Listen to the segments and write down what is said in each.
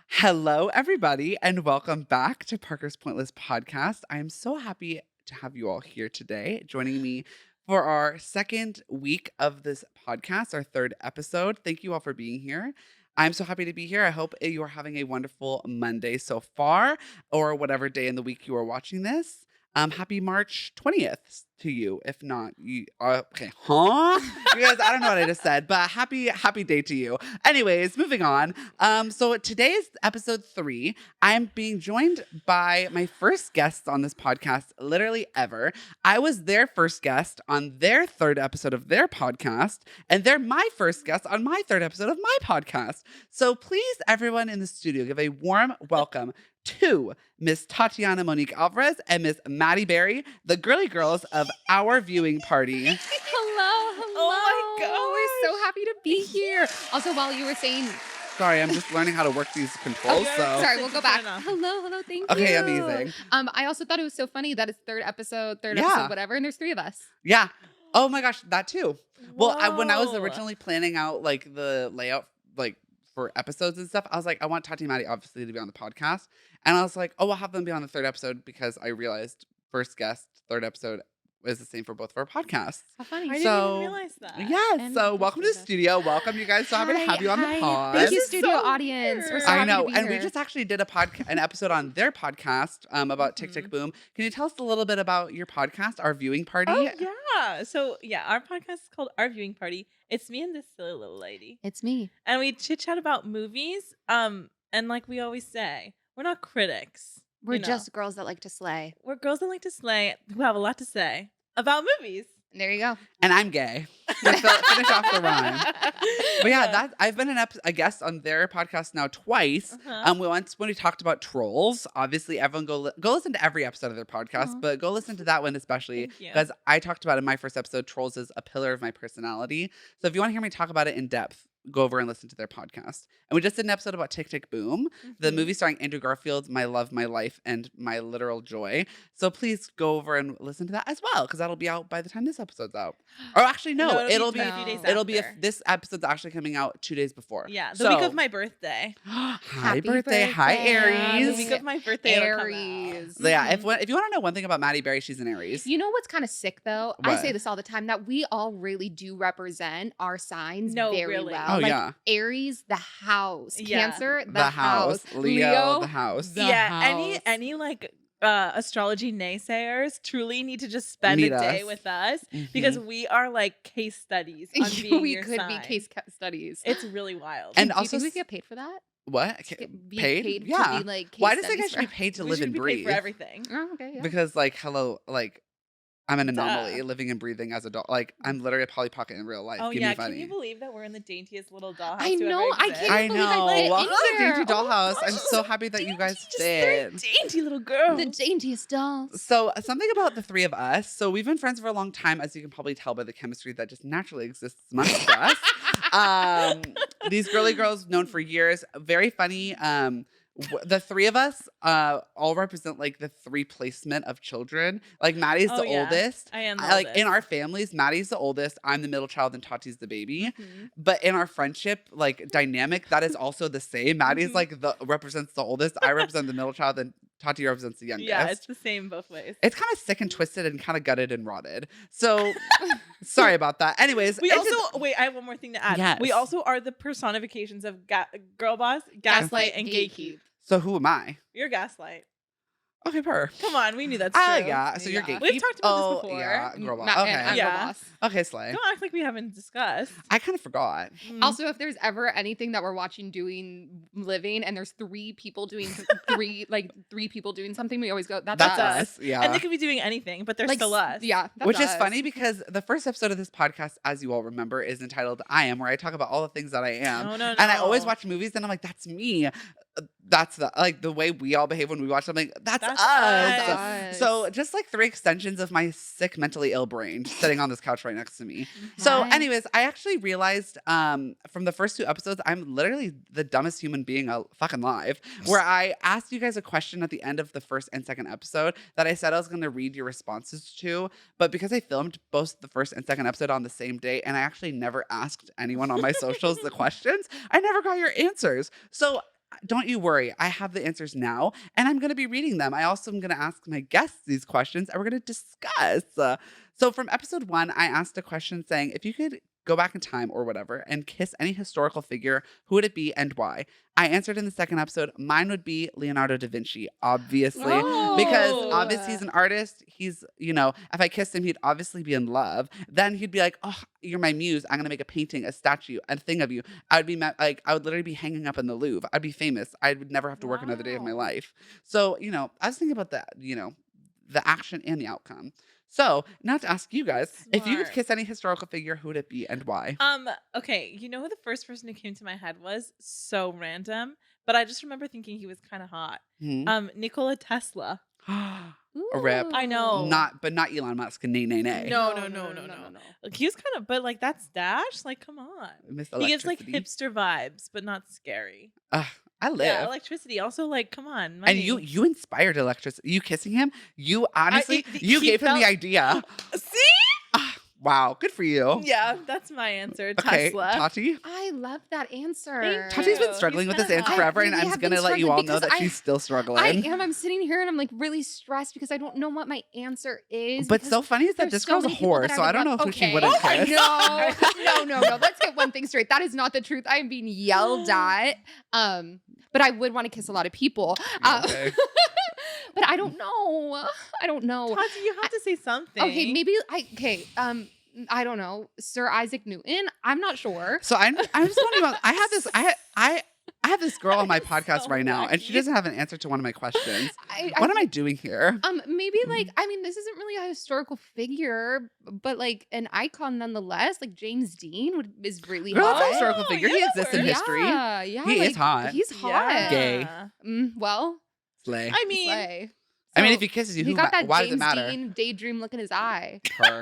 Hello, everybody, and welcome back to Parker's Pointless Podcast. I am so happy to have you all here today, joining me for our second week of this podcast, our third episode. Thank you all for being here. I'm so happy to be here. I hope you are having a wonderful Monday so far, or whatever day in the week you are watching this. Happy March 20th to you. If not, you okay, huh? Because I don't know what I just said, but happy day to you. Anyways, moving on. So today is episode 3. I'm being joined by my first guests on this podcast, literally ever. I was their first guest on their third episode of their podcast, and they're my first guest on my third episode of my podcast. So please, everyone in the studio, give a warm welcome to Miss Tatiana Monique Alvarez and Miss Maddy Berry, the girly girls of our viewing party. Hello. Oh my We're so happy to be here. Also, while you were saying, Sorry, I'm just learning how to work these controls. Okay, So sorry, we'll go back. Tatiana. Hello, thank you. Okay, amazing. I also thought it was so funny that it's third episode, Yeah. whatever, and there's 3 of us. Yeah. Oh my gosh, that too. Well, when I was Whoa. originally planning out like the layout, like for episodes and stuff, I was like, I want Tati and Maddy obviously to be on the podcast, and I was like, oh, I'll have them be on the third episode because I realized first guest, third episode is the same for both of our podcasts. How funny. I didn't So, even realize that. Yes. And So welcome to the Tatiana. studio. Welcome, you guys. So happy to have you on the Hi. pod. Thank you, This is studio so audience. We're weird. so I happy know, to be and we here. just actually did an episode on their podcast about Tick Tick Boom. Can you tell us a little bit about your podcast, Our Viewing Party? Oh yeah. So our podcast is called Our Viewing Party. It's me and this silly little lady, It's me. and we chit chat about movies. And like we always say, we're not critics. We're you know. just girls that like to slay. We're girls that like to slay, who have a lot to say about movies. There you go. And I'm gay. To finish off the rhyme. But yeah, I've been a guest on their podcast now twice. Uh-huh. When we talked about trolls, obviously everyone go listen to every episode of their podcast, Aw. but go listen to that one especially Thank you. because I talked about in my first episode, trolls is a pillar of my personality. So if you want to hear me talk about it in depth, go over and listen to their podcast. And we just did an episode about Tick Tick Boom, the Mhm. movie starring Andrew Garfield, my love, my life, and my literal joy. So please go over and listen to that as well, because that'll be out by the time this episode's out. Or actually, no, it'll be a few days it'll be after. this episode's actually coming out 2 days before. Yeah, the So- week of my birthday. Hi Happy birthday, hi birthday. The Aries. week of my birthday. it'll come out. Aries. So yeah, Mhm. if you want to know one thing about Maddy Berry, she's an Aries. You know what's kind of sick though? I What? say this all the time that we all really do represent our signs No, very really. well. Oh, Like yeah. Aries, the house. Yeah. Cancer, The house. Leo, the house. the Yeah, house. any like astrology naysayers truly need to just spend Meet a day us. with us Mhm. because we are like case studies on being we your could sign. be case studies. It's really wild. And Do you also think we get paid for that? what? Be Paid? to Yeah. be like case Why does that guy studies should be for- paid to we live should and be paid breathe? for everything. Oh, okay, yeah. Because like hello, like I'm an Duh. anomaly living and breathing as a doll. Like I'm literally a Polly Pocket in real life. Oh Give yeah, me can funny. you believe that we're in the daintiest little dollhouse? I to know, ever I exist? can't I believe I know. let it Welcome in to the Dainty here. Oh Dollhouse. my I'm gosh, so happy that you guys Just did. very dainty little girl. The daintiest dolls. So something about the 3 of us. So we've been friends for a long time, as you can probably tell by the chemistry that just naturally exists amongst us. These girly girls known for years, very funny. The 3 of us all represent like the 3 placement of children. Like Maddie's Oh, the yeah. oldest. I am the Like in oldest. our families, Maddie's the oldest. I'm the middle child, and Tati's the baby. Mhm. But in our friendship, like dynamic, that is also the same. Maddie's Mhm. like represents the oldest. I represent the middle child, and Tati represents the youngest. Yeah, it's the same both ways. It's kind of sick and twisted and kind of gutted and rotted. So sorry about that. Anyways, We into also wait. I have one more thing to add. Yes. We also are the personifications of girl boss, gaslight, and gatekeep. so who am I? You're gaslight. Okay, per. Come on, we knew that's true. Oh yeah. So you're Yeah. gatekeep. We've talked about this Oh, before. Yeah, girl boss. And Okay. I'm Yeah. the boss. Okay, slay. Don't act like we haven't discussed. I kind of forgot. Mm. Also, if there's ever anything that we're watching doing living and there's 3 people doing 3 people doing something, we always go, that's That's us. us. Yeah. and they could be doing anything, but they're Like, still us. Yeah. That's Which is us. funny because the first episode of this podcast, as you all remember, is entitled I Am, where I talk about all the things that I am. No, no, no. And I always watch movies and I'm like, that's me. That's the way we all behave when we watch something. That's That's us. us. Us. So just like 3 extensions of my sick, mentally ill brain sitting on this couch right next to me. So, Hi. anyways, I actually realized from the first 2 episodes, I'm literally the dumbest human being fucking alive. Where I asked you guys a question at the end of the first and second episode that I said I was going to read your responses to, but because I filmed both the first and second episode on the same day, and I actually never asked anyone on my socials the questions, I never got your answers. So don't you worry. I have the answers now, and I'm going to be reading them. I also am going to ask my guests these questions, and we're going to discuss. So from episode 1, I asked a question saying, if you could go back in time or whatever and kiss any historical figure, who would it be and why? I answered in the second episode. Mine would be Leonardo da Vinci, obviously, because obviously he's an artist. He's, if I kissed him, he'd obviously be in love. Then he'd be like, oh, you're my muse. I'm going to make a painting, a statue, a thing of you. I would be I would literally be hanging up in the Louvre. I'd be famous. I would never have to work another day of my life. So, I was thinking about that, the action and the outcome. So, now to ask you guys, if you could kiss any historical figure, who would it be and why? Okay, you know who the first person who came to my head was? So random, but I just remember thinking he was kind of hot. Nikola Tesla. A rip. I know. But not Elon Musk. Nay. No. Like, he was kind of, but like that's Dash. Like, come on. He gives like hipster vibes, but not scary. I live. Yeah, electricity. Also, like, come on. Money. And you inspired electricity. You kissing him? You honestly, you gave him the idea. See? Wow, good for you. Yeah, that's my answer. Okay, Tesla. Tati? I love that answer. Thank Tati's been struggling with this answer forever, and I'm going to let you all know that she's still struggling. I am. I'm sitting here and I'm like really stressed because I don't know what my answer is. But so funny is that this girl's a whore, so I don't know who she wouldn't kiss. No. Let's get one thing straight. That is not the truth. I am being yelled at. But I would want to kiss a lot of people. Okay. But I don't know. Tati, you have to say something. Okay, maybe I don't know. Sir Isaac Newton. I'm not sure. So I'm just wondering about. I have this girl on my podcast right now, and she doesn't have an answer to one of my questions. What am I doing here? Maybe this isn't really a historical figure, but like an icon nonetheless. Like James Dean is really hot. That's a historical figure. He exists in history. Yeah, he is hot. He's hot. Yeah. Gay. Well, Slay. I mean, slay. If he kisses you, he got that why James does it matter? Dean daydream look in his eye. Her.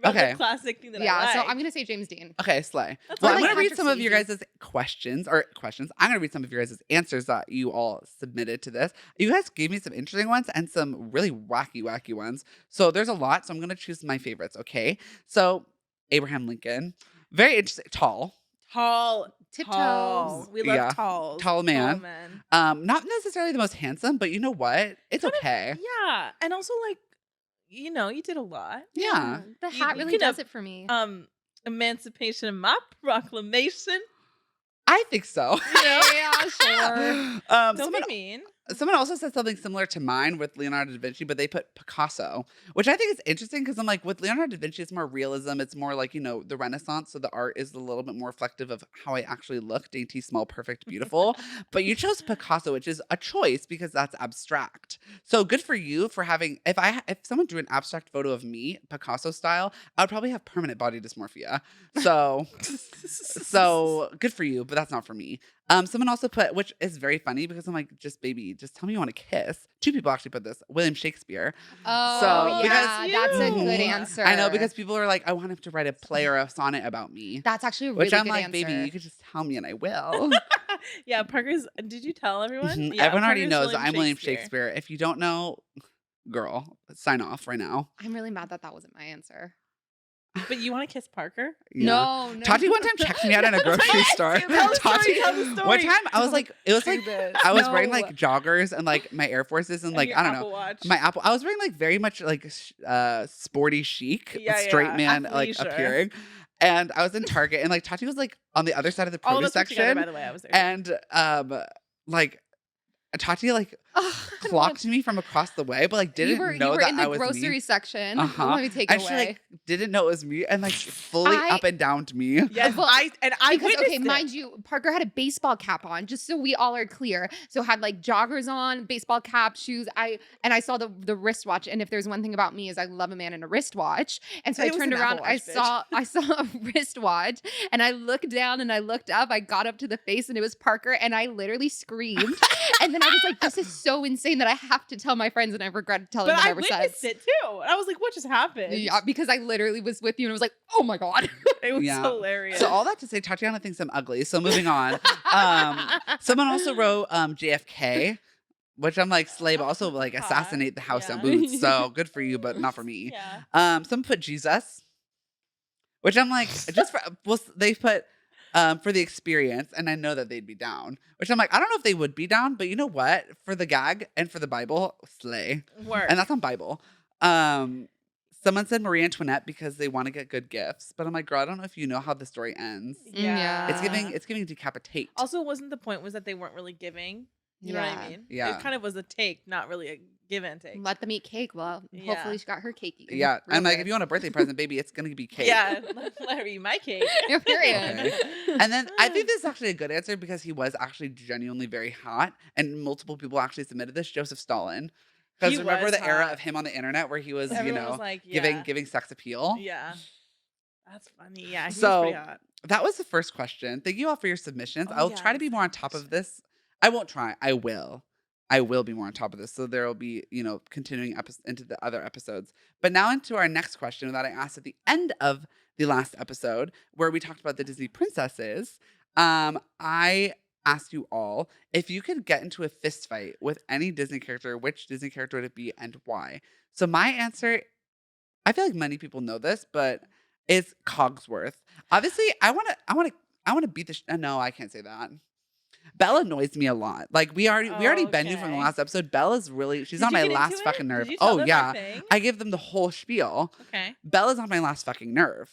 Okay. The classic thing that I like. So I'm gonna say James Dean. Okay, slay. That's Well, what I'm I going to like. read some of your guys' questions. I'm going to read some of your guys' answers that you all submitted to this. You guys gave me some interesting ones and some really wacky ones. So there's a lot. So I'm going to choose my favorites. Okay. So Abraham Lincoln, very interesting. Tall. Tiptoes. We love Yeah. talls. Tall man. Tall men. Not necessarily the most handsome, but you know what? It's okay. Yeah, and also like, you did a lot. Yeah. The You- hat you really could does have, it for me. Emancipation of my proclamation. I think so. Yeah, sure. Don't be mean. Someone also said something similar to mine with Leonardo da Vinci, but they put Picasso, which I think is interesting because I'm like, with Leonardo da Vinci, it's more realism. It's more like, the Renaissance. So the art is a little bit more reflective of how I actually look: dainty, small, perfect, beautiful. But you chose Picasso, which is a choice because that's abstract. So good for you for having, if someone drew an abstract photo of me, Picasso style, I would probably have permanent body dysmorphia. So good for you, but that's not for me. Someone also put, which is very funny because I'm like, just tell me you want to kiss. 2 people actually put this, William Shakespeare. Oh, yeah, that's a good answer. I know, because people are like, I want him to write a play or a sonnet about me. That's actually a really which I'm good like, answer. baby, you could just tell me and I will. Yeah, Parker's. Did you tell everyone? Mhm. Yeah, Everyone already Parker's knows that I'm William Shakespeare. If you don't know, girl, sign off right now. I'm really mad that wasn't my answer. But you want to kiss Parker? Yeah. No. Tati one time checked me out in a grocery store. Tell the Tati, story. one time I was like, it was like, I was wearing No. like joggers and like my Air Forces and like, your I don't Apple know. Watch. My Apple, I was wearing like very much like sporty chic, Yeah, straight yeah, man like athleisure. appearing. And I was in Target and like Tati was like on the other side of the All of produce us were together, section. by the way. I was there. And like Tati like clocked me from across the way, but like didn't know you were that in the I was grocery me. section. Uh-huh. Let me take And it she away. like didn't know it was me and like fully up and down to me. Yes, Well, I because witnessed okay, it. mind you, Parker had a baseball cap on, just so we all are clear. So had like joggers on, baseball cap, shoes. I saw the wristwatch, and if there's one thing about me is I love a man in a wristwatch. And so It I was turned an around, Apple I Watch, saw a wristwatch, and I looked down and I looked up. I got up to the face, and it was Parker, and I literally screamed. And then I was like, "This is so insane that I have to tell my friends," and I've regretted telling But them I ever witnessed since. it too. And I was like, what just happened? Yeah, because I literally was with you, and I was like, "Oh my god." It was Yeah. hilarious. So all that to say, Tatiana thinks I'm ugly. So moving on. Someone also wrote JFK, which I'm like, slave, also like Hot. assassinate the house and Yeah. boots. So good for you, but not for me. Yeah. Some put Jesus, which I'm like, just for, well, they put for the experience, and I know that they'd be down. Which I'm like, I don't know if they would be down, but you know what? For the gag and for the Bible, slay. Work. And that's on Bible. Someone said Marie Antoinette because they want to get good gifts, but I'm like, girl, I don't know if you know how the story ends. Yeah. It's giving decapitate. Also, wasn't the point was that they weren't really giving? You know what I mean? Yeah. It kind of was a take, not really a give and take. Let them eat cake. Well, Yeah. hopefully she got her cake eaten. Yeah, real I'm like, good. if you want a birthday present, baby, it's gonna be cake. Yeah, let her eat my cake. Yeah, period. Okay. And then I think this is actually a good answer because he was actually genuinely very hot, and multiple people actually submitted this. Joseph Stalin, because He remember was the era hot. of him on the internet where he was, Everyone was like, giving sex appeal. Yeah. That's funny. Yeah, he So, was pretty hot. That was the first question. Thank you all for your submissions. Oh, I'll yeah, try to be more on that's top of good. this. I won't try. I will. I will be more on top of this. So there will be, continuing into the other episodes. But now into our next question that I asked at the end of the last episode, where we talked about the Disney princesses. I asked you all if you could get into a fist fight with any Disney character, which Disney character would it be and why? So my answer, I feel like many people know this, but it's Cogsworth. Obviously, I want to beat the. No, I can't say that. Belle annoys me a lot. Like we already been you from the okay. last episode. Bella's really she's Did on you my get last into fucking it? nerve. Did you tell Oh them yeah, our thing? I give them the whole spiel. Okay. Bella's on my last fucking nerve.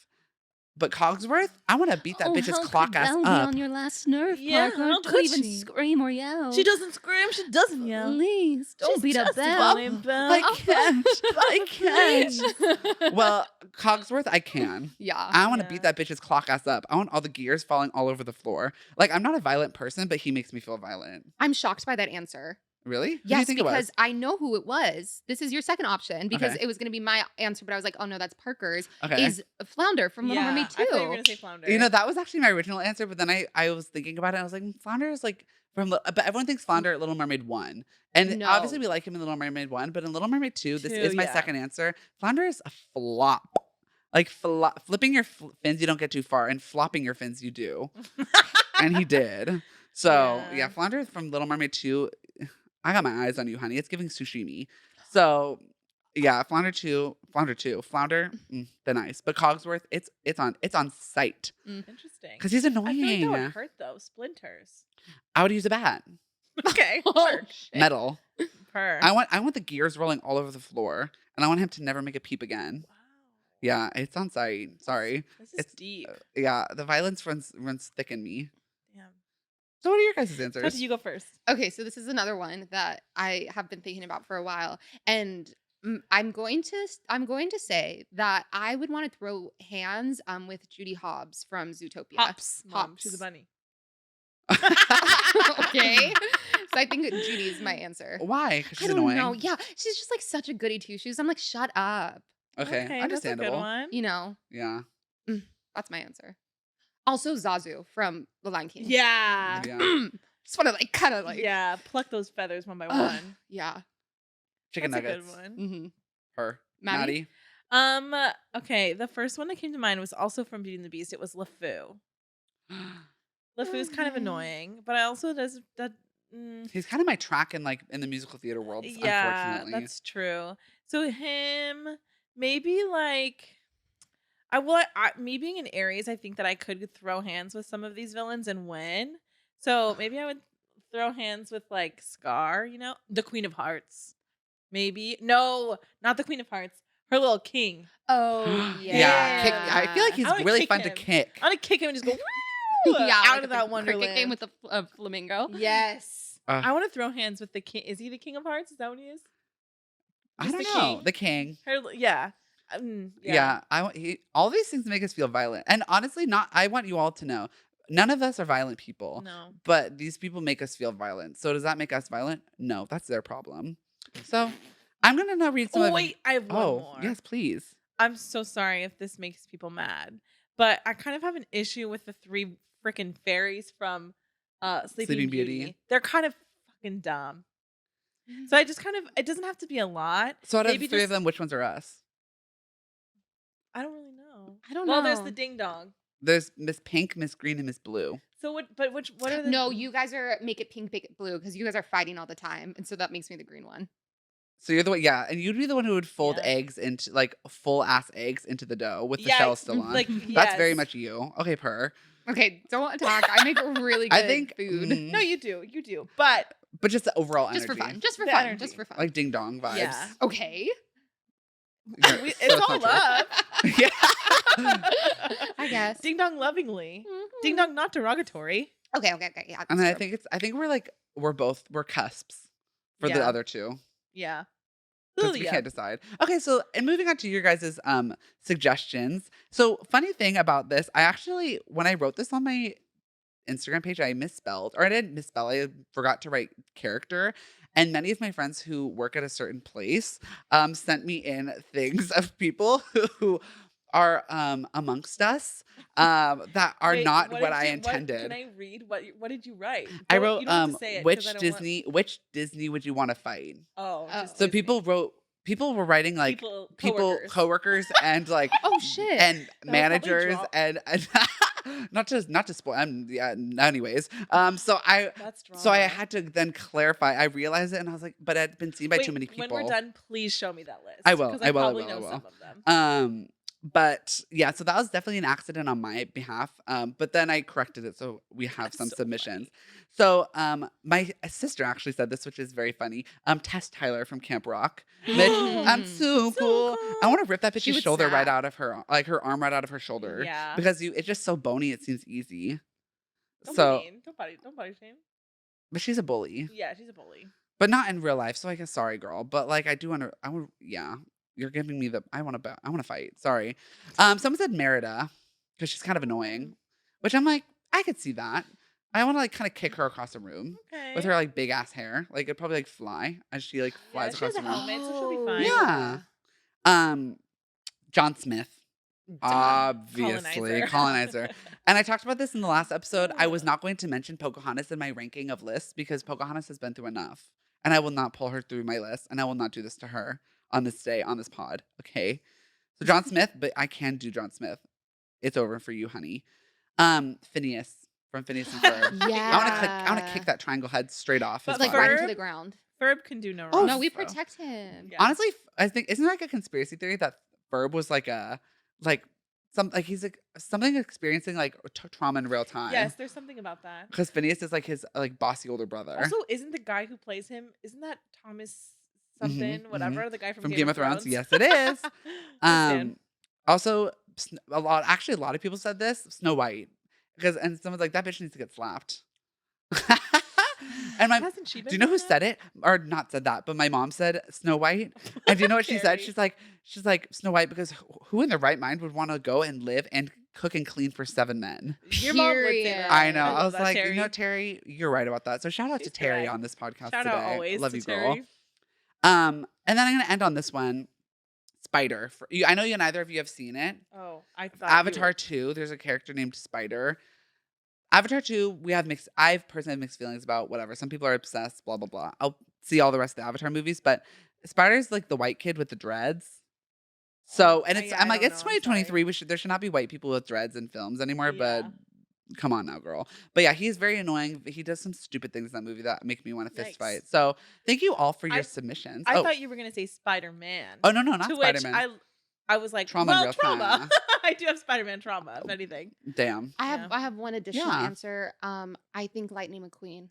But Cogsworth, I want to beat that bitch's clock ass up. on your last nerve, Yeah, Parker. how Don't could even she? scream or yell. She doesn't scream. She doesn't yell. Please, don't She's beat up just Belle. funny, Belle. I can't. I can't. Well, Cogsworth, I can. Yeah. I want to Yeah. beat that bitch's clock ass up. I want all the gears falling all over the floor. Like, I'm not a violent person, but he makes me feel violent. I'm shocked by that answer. Really? Who do you Yes, think it because was? I know who it was. This is your second option because Okay. it was going to be my answer, but I was like, oh no, that's Parker's. Okay. Is Flounder from Little Mermaid 2. I thought you were gonna say Flounder. That was actually my original answer, but then I was thinking about it. And I was like, Flounder is like but everyone thinks Flounder at Little Mermaid 1. And No. obviously we like him in Little Mermaid 1, but in Little Mermaid 2, this 2, is my yeah. second answer. Flounder is a flop. Like flipping your fins, you don't get too far, and flopping your fins, you do. And he did. So yeah, Flounder from Little Mermaid 2. I got my eyes on you, honey. It's giving sushimi. So yeah, Flounder, the nice. But Cogsworth, it's on sight Interesting. because he's I feel like that annoying. would hurt though. Splinters. I would use a bat, Okay. Oh, Work. shit. metal. Purr. I want the gears rolling all over the floor, and I want him to never make a peep again. Wow. Yeah, it's on sight. Sorry. This is It's deep. Yeah, the violence runs thick in me. Damn. So what are your guys' How answers? did you go first? Okay, so this is another one that I have been thinking about for a while, and I'm going to say that I would want to throw hands with Judy Hobbs from Zootopia. Hops. Mom. Hops. She's a bunny. Okay, so I think that Judy is my answer. Why? 'Cause I she's don't annoying. know. Yeah, she's just like such a goody two shoes. I'm like, shut up. Okay, That's a understandable. good one. You know, Yeah. that's my answer. Also, Zazu from The Lion King. Yeah. Yeah. Just want to like kind of like Yeah. Pluck those feathers one by Ugh. one. yeah. Chicken That's nuggets. a good one. Mm-hmm. Her. Maddie? Maddie. Okay, the first one that came to mind was also from Beauty and the Beast. It was LeFou. LeFou's kind of Okay. annoying, but I also does that. He's kind of my track in in the musical theater world. Yeah, Unfortunately. that's true. So him, maybe like, me being an Aries, I think that I could throw hands with some of these villains and win. So maybe I would throw hands with like Scar, the Queen of Hearts. Maybe no, not the Queen of Hearts. Her little king. Oh yeah. Yeah. I feel like I he's wanna really kick fun to him. kick. I'm gonna kick him and just go yeah, out like of the that cricket wonderland. game with the flamingo. Yes. Uh, I want to throw hands with the king. Is he the King of Hearts? Is that what he is? I He's don't the know. king. The king. Yeah. Yeah. All these things make us feel violent. And honestly, I want you all to know, none of us are violent people. No. But these people make us feel violent. So does that make us violent? No, that's their problem. So I'm gonna now read some Oh of wait, I have one more. yes, please. I'm so sorry if this makes people mad, but I kind of have an issue with the 3 freaking fairies from Sleeping Sleeping Beauty. Beauty. They're kind of fucking dumb. So I just it doesn't have to be a lot. So out of Maybe the 3 of just- them, which ones are us? I don't really know. I don't Well, know. there's the ding dong. There's Miss Pink, Miss Green, and Miss Blue. So what are the No, you guys are make it pink, make it blue because you guys are fighting all the time, and so that makes me the green one. So you're the one, yeah, and you'd be the one who would fold Yeah. eggs into full ass eggs into the dough with the Yeah, shell still on. like That's very yes. much you. Okay, Per. Okay, don't attack. I make really good I think food. No, you do. But but just the overall Just energy. for fun. Just for The fun. energy. Just for fun. Like ding dong vibes. Yeah. Okay. So it's all not true. love. Yeah. I guess. Ding dong lovingly. Mhm. Ding dong not derogatory. Okay. Yeah. And that's then I true. think we're cusps for the Yeah. other two. Yeah. Because Ooh, we yeah. can't decide. Okay, so and moving on to your guys' suggestions. So funny thing about this, I actually when I wrote this on my Instagram page, I misspelled, or I didn't misspell, I forgot to write character. And many of my friends who work at a certain place sent me in things of people who are amongst us that are Wait, not what what did I you- intended. Can I read what did you write? I Don't- wrote you don't have to say it 'cause which I don't which Disney would you want to fight? Oh, Oh. just So Disney. people were writing like people coworkers and like Oh shit. and That would managers probably and not to spoil yeah anyways so I That's drama. so I had to then clarify. I realized it and I was like, but I'd been seen by too many people. When we're done, please show me that list. I will, 'cause I will, I probably will, I know will. some of them. But yeah, so that was definitely an accident on my behalf. But then I corrected it, so we have That's some so submissions. So my sister actually said this, which is very funny. Tess Tyler from Camp Rock. Mitch, I'm so So cool. I want to rip that She bitch's would shoulder right snap. out of her, like her arm right out of her shoulder. Yeah. Because it's just so bony, it seems easy. Don't So, be mean. Don't body shame. but she's a bully, Yeah, she's a bully. but not in real life. So I guess sorry, girl. But like I do yeah. You're giving me I want to fight. Sorry. Someone said Merida because she's kind of annoying, which I'm like, I could see that. I want to like kind of kick her across the room Okay. with her like big ass hair. Like it'd probably like fly as she like Yeah, flies she has across a the room. helmet, so she'll be Oh, fine. Yeah. John Smith. Obviously, colonizer. And I talked about this in the last episode. I was not going to mention Pocahontas in my ranking of lists because Pocahontas has been through enough. And I will not pull her through my list. And I will not do this to her on this day, on this pod. Okay. So John Smith, but I can do John Smith. It's over for you, honey. Phineas from Phineas and Ferb. Yeah. I want to kick that triangle head straight off. But his like body. right into Ferb? the ground. Ferb can do no wrong. Oh, No, we bro. protect him. Yeah. Honestly, I think isn't there like a conspiracy theory that Ferb was like he's like something experiencing like trauma in real time. Yes, there's something about that. Because Phineas is like his like bossy older brother Also, isn't the guy who plays him, isn't that Thomas something, whatever, the guy from Game of Thrones. Yes, it is. Understand. Also, a lot of people said this Snow White and someone's like that bitch needs to get slapped. And Hasn't she been do you know who doing said it or not said that? But my mom said Snow White. And do you know what she said? Carrie. She's like Snow White because who in their right mind would want to go and live and cook and clean for 7 men? Your mom would say Period. that. I know. I love was that, like, Terry. you know, Terry, you're right about that. So shout out to She's Terry correct. on this podcast Shout today. out always I love to you, girl. Terry. And then I'm gonna end on this one. Spider. I know neither of you have seen it. Oh, I thought Avatar 2, there's a character named Spider. Avatar 2, I've personally have mixed feelings about whatever. Some people are obsessed, blah, blah, blah. I'll see all the rest of the Avatar movies, but Spider's like the white kid with the dreads. So, and yeah, I'm I like, don't it's know, I'm 2023. There should not be white people with dreads in films anymore, Yeah. but come on now, girl. But yeah, he's very annoying. He does some stupid things in that movie that make me want to fist Yikes. fight. So thank you all for your I- submissions. I thought you were gonna say Spider-Man. Oh, no, not to Spider-Man. which I was like, Trauma in well, real trauma. time. I do have Spider-Man trauma, if anything. Damn. I have one additional Yeah. answer. I think Lightning McQueen.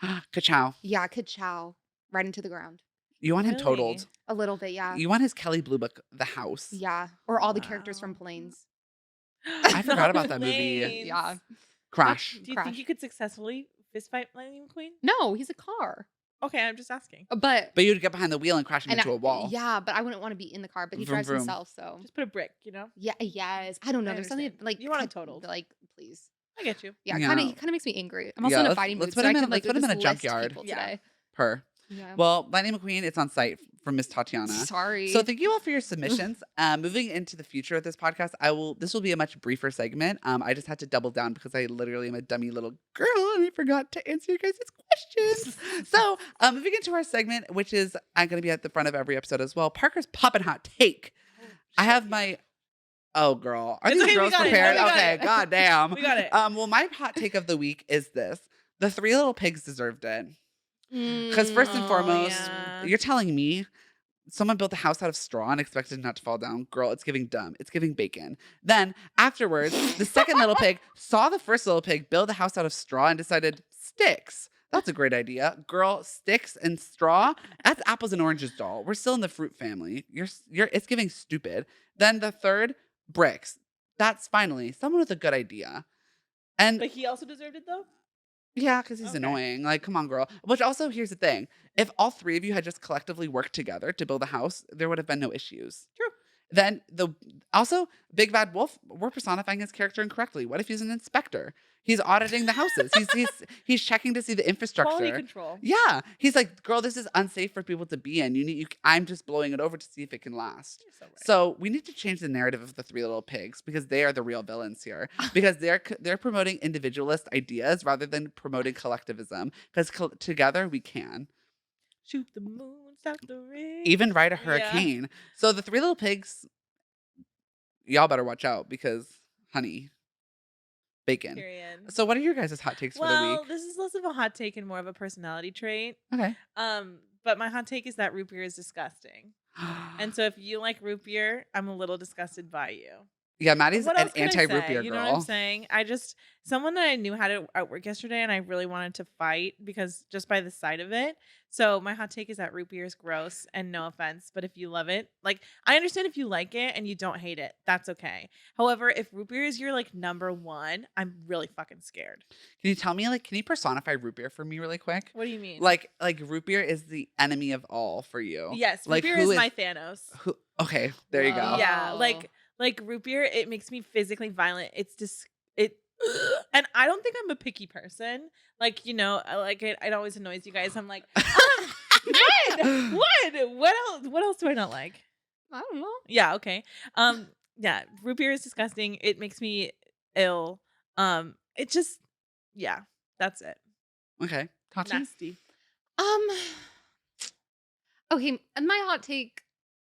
Ka-chow. Yeah, ka-chow. Right into the ground. You want him Really? totaled. A little bit, yeah. You want his Kelly Blue Book, the house. Yeah. Or all the characters from Wow. Planes. I forgot about that movie. Lanes. Yeah. Crash. Do you Crash. think you could successfully fistfight Lightning McQueen? No, he's a car. Okay, I'm just asking. But But you'd get behind the wheel and crash him and into I- a wall. Yeah, but I wouldn't want to be in the car, but he Vroom, drives vroom. himself, so Just put a brick, you know? yeah, yes. I don't know. I There's something understand. like You want him ca- totaled. Like, please. I get you. Yeah, Yeah. kind of. He kind of makes me angry. I'm also Yeah, in a let's- fighting mood, let's so put I him in- could like let's put him in a just list junkyard. people Yeah. today. Her. Yeah. Well, Lightning McQueen, it's on site from Miss Tatiana. Sorry. So thank you all for your submissions. Moving into the future of this podcast, this will be a much briefer segment. I just had to double down because I literally am a dummy little girl and I forgot to answer you guys' questions. So moving into our segment, which is I'm going to be at the front of every episode as well. Parker's Poppin' Hot Take. I have my girl. Are It's these okay, we girls got it. prepared? We got Okay, it. god damn. We got it. Well, my hot take of the week is this: the Three Little Pigs deserved it. Because first and Oh, foremost, yeah. you're telling me someone built a house out of straw and expected it not to fall down. Girl, it's giving dumb. It's giving bacon. Then afterwards, the second little pig saw the first little pig build a house out of straw and decided, sticks. That's a great idea. Girl, sticks and straw. That's apples and oranges, doll. We're still in the fruit family. It's giving stupid. Then the third, bricks. That's finally someone with a good idea. And But he also deserved it though? yeah, because he's Okay. annoying. Like, come on, girl. Which also, here's the thing. If all three of you had just collectively worked together to build a house, there would have been no issues. True. Then also Big Bad Wolf, we're personifying his character incorrectly. What if he's an inspector? He's auditing the houses. He's checking to see the infrastructure. Quality control. Yeah. He's like, girl, this is unsafe for people to be in. I'm just blowing it over to see if it can last. You're so right. So we need to change the narrative of the Three Little Pigs because they are the real villains here. Because they're promoting individualist ideas rather than promoting collectivism. Because together we can Shoot the moon, stop the rain. even ride a Yeah. hurricane. So the Three Little Pigs, y'all better watch out because, honey, bacon. Period. So what are your guys' hot takes for the Well, week? this is less of a hot take and more of a personality trait. Okay. But my hot take is that root beer is disgusting. And so if you like root beer, I'm a little disgusted by you. yeah, Maddie's What an else can I anti-root say? beer You girl. know what I'm saying? Someone that I knew had it at work yesterday, and I really wanted to fight because just by the sight of it. So my hot take is that root beer is gross, and no offense, but if you love it, like I understand if you like it and you don't hate it, that's okay. However, if root beer is your like number one, I'm really fucking scared. Can you tell me, like, can you personify root beer for me really quick? What do you mean? Like root beer is the enemy of all for you. Yes, root like beer who is my Thanos. who? Okay, there you go. Whoa. Yeah, like root beer, it makes me physically violent. It's just it, and I don't think I'm a picky person. Like like it always annoys you guys. I'm like, what else? What else do I not like? I don't know. Yeah, okay. Yeah, root beer is disgusting. It makes me ill. It just, yeah, that's it. Okay, Tati? Nasty. Okay, and my hot take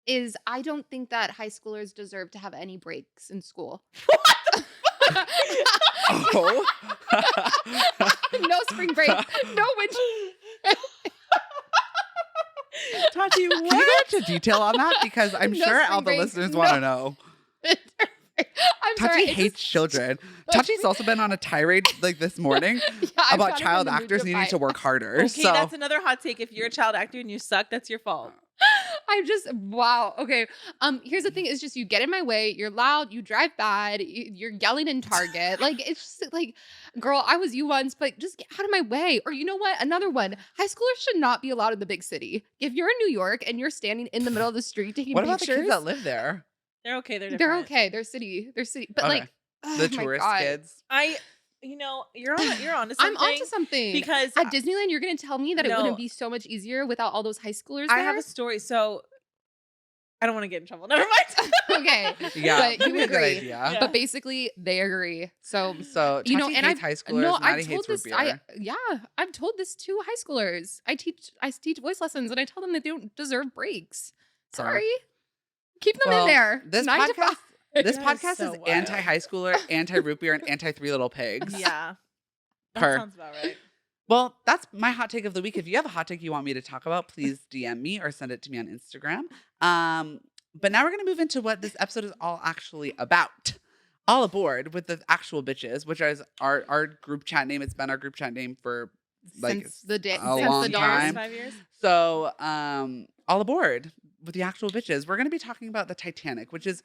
is I don't think that high schoolers deserve to have any breaks in school. Oh. No spring break. No winter. Tati, Can you what? go into detail on that? Because I'm No sure spring all the break. listeners No. want to know. I'm Tati sorry. it hates just- children. Tachi's also been on a tirade like this morning Yeah, I've about got him child in the mood actors needing fight. to work harder. Okay, so that's another hot take. If you're a child actor and you suck, that's your fault. I'm just wow. Okay. Here's the thing: is just you get in my way. You're loud. You drive bad. You're yelling in Target. Like it's just like, girl, I was you once, but just get out of my way. Or you know what? Another one: high schoolers should not be allowed in the big city. If you're in New York and you're standing in the middle of the street taking what about the pictures, kids that live there? They're okay. They're they're different. okay. They're city. They're city. But Okay. like oh The my tourist God. kids. You're onto something. I'm onto something. because At Disneyland, you're gonna tell me that it No. wouldn't be so much easier without all those high schoolers I there? have a story. So I don't want to get in trouble. Never mind. Okay. Yeah, But that'd you be a good agree. idea. Yeah. But basically, they agree. So So You know, Tachi and hates high schoolers. no, Maddie I've told hates root this. beer. I've told this to high schoolers. I teach voice lessons, and I tell them that they don't deserve breaks. Sorry, keep them Well, in there. This 9 to 5. podcast, this That is podcast so is wild. anti-high schooler, anti-root beer, and anti-Three Little Pigs. Yeah. That Per. sounds about right. Well, that's my hot take of the week. If you have a hot take you want me to talk about, please DM me or send it to me on Instagram. But now we're going to move into what this episode is all actually about. All aboard with the actual bitches, which is our group chat name. It's been our group chat name for like Since the day, a since long the dawn. time. 5 years. So, all aboard with the actual bitches. We're going to be talking about the Titanic, which is,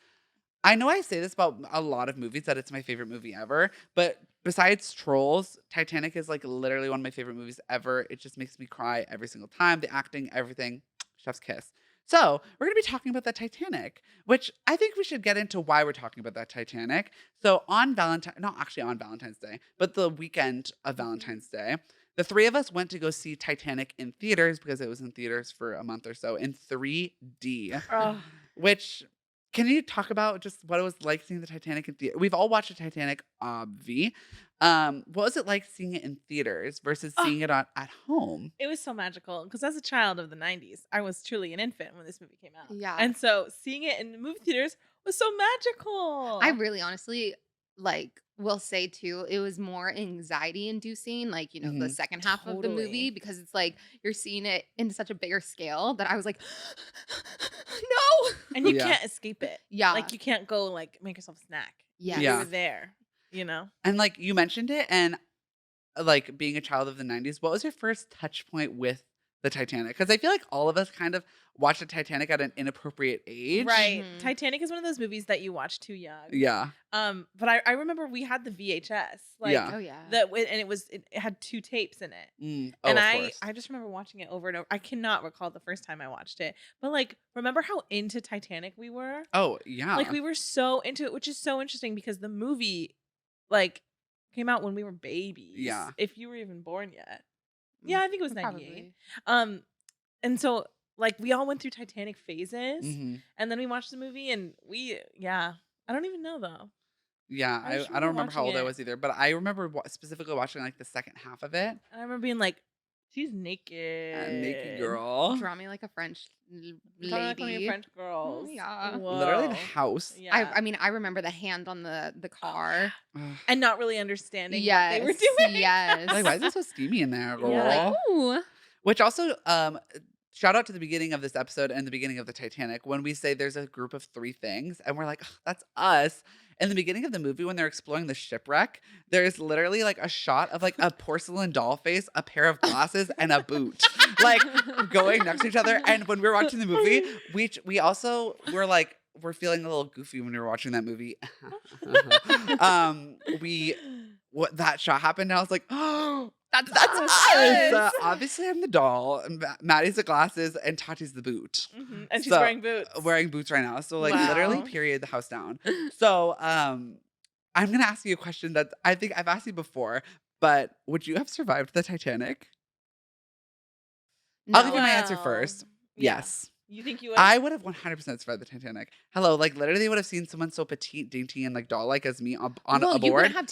I know I say this about a lot of movies that it's my favorite movie ever, but besides Trolls, Titanic is like literally one of my favorite movies ever. It just makes me cry every single time. The acting, everything, chef's kiss. So we're going to be talking about the Titanic, which I think we should get into why we're talking about that Titanic. So on not actually on Valentine's Day, but the weekend of Valentine's Day, the three of us went to go see Titanic in theaters because it was in theaters for a month or so in 3D, Oh, which can you talk about just what it was like seeing the Titanic in theater? We've all watched the Titanic, obvi. What was it like seeing it in theaters versus seeing it at home? it was so magical because as a child of the 90s, I was truly an infant when this movie came out. Yeah. And so seeing it in the movie theaters was so magical. I really honestly like will say too, it was more anxiety inducing, like, the Mhm. second half of the movie, Totally. because it's like you're seeing it in such a bigger scale that I was like, no. And you Yeah. can't escape it. Yeah. Like you can't go like make yourself a snack. Yes. You Yeah. were there, you know? And like you mentioned it, and like being a child of the 90s, what was your first touch point with the Titanic? Because I feel like all of us kind of watched the Titanic at an inappropriate age. Right. Mhm. Titanic is one of those movies that you watch too young. Yeah. But I remember we had the VHS. Like Yeah. Oh yeah. and it had 2 tapes in it. Oh, And of I course. just remember watching it over and over. I cannot recall the first time I watched it. But like remember how into Titanic we were? Oh, yeah. Like we were so into it, which is so interesting because the movie like came out when we were babies. Yeah. If you were even born yet. Yeah, I think it was 98. Probably. And so like we all went through Titanic phases Mhm. and then we watched the movie and I don't even know though. Yeah. I just I don't remember remember how old watching I it. was either, but I remember specifically watching like the second half of it. And I remember being like, she's naked. Naked girl. Draw me like a French Talking like one of lady. your French girls. yeah. Literally the Whoa. house. Yeah. I mean, I remember the hand on the car. Ugh. and not really understanding Yes. what they were doing. Yes. Like, why is it so steamy in there, girl? Yeah. Like, ooh. Which also, shout out to the beginning of this episode and the beginning of the Titanic when we say there's a group of 3 things, and we're like, "Ugh, that's us." In the beginning of the movie, when they're exploring the shipwreck, there's literally like a shot of like a porcelain doll face, a pair of glasses, and a boot, like going next to each other. And when we were watching the movie, we also were like, we're feeling a little goofy when we were watching that movie. That shot happened, and I was like, oh, That's that's us. us. Obviously, I'm the doll. Maddie's the glasses, and Tati's the boot. Mhm. And she's So, wearing boots. Wearing boots right now. So, like, Wow. literally, period, the house down. So, I'm gonna ask you a question that I think I've asked you before, but would you have survived the Titanic? I'll give you my answer Well, first. yeah. Yes. You think you would? I would have 100% survived the Titanic. Hello, like literally would have seen someone so petite, dainty, and like doll-like as me on well, a you board. wouldn't have